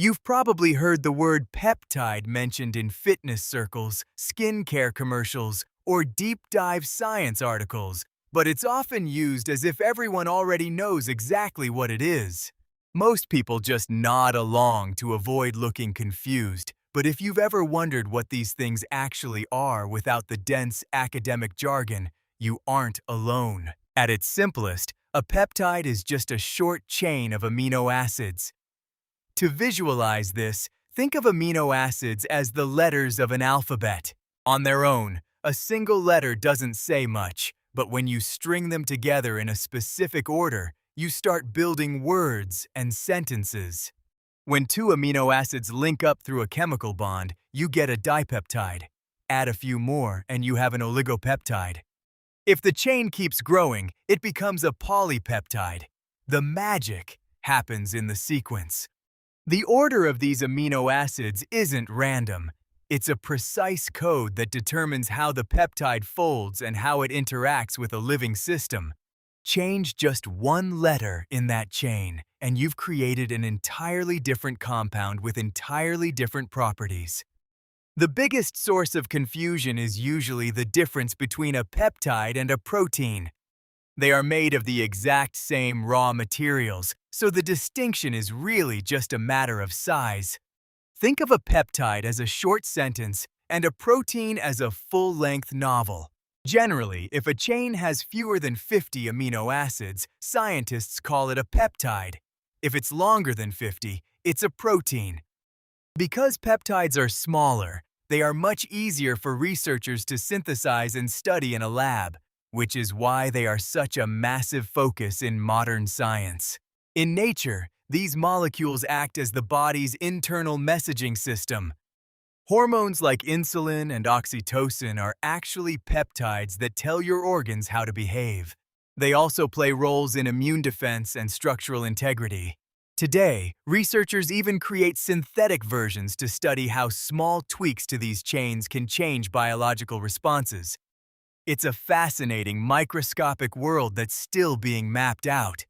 You've probably heard the word peptide mentioned in fitness circles, skincare commercials, or deep dive science articles, but it's often used as if everyone already knows exactly what it is. Most people just nod along to avoid looking confused, but if you've ever wondered what these things actually are without the dense academic jargon, you aren't alone. At its simplest, a peptide is just a short chain of amino acids. To visualize this, think of amino acids as the letters of an alphabet. On their own, a single letter doesn't say much, but when you string them together in a specific order, you start building words and sentences. When two amino acids link up through a chemical bond, you get a dipeptide. Add a few more and you have an oligopeptide. If the chain keeps growing, it becomes a polypeptide. The magic happens in the sequence. The order of these amino acids isn't random. It's a precise code that determines how the peptide folds and how it interacts with a living system. Change just one letter in that chain, and you've created an entirely different compound with entirely different properties. The biggest source of confusion is usually the difference between a peptide and a protein. They are made of the exact same raw materials, so the distinction is really just a matter of size. Think of a peptide as a short sentence and a protein as a full-length novel. Generally, if a chain has fewer than 50 amino acids, scientists call it a peptide. If it's longer than 50, it's a protein. Because peptides are smaller, they are much easier for researchers to synthesize and study in a lab, which is why they are such a massive focus in modern science. In nature, these molecules act as the body's internal messaging system. Hormones like insulin and oxytocin are actually peptides that tell your organs how to behave. They also play roles in immune defense and structural integrity. Today, researchers even create synthetic versions to study how small tweaks to these chains can change biological responses. It's a fascinating, microscopic world that's still being mapped out.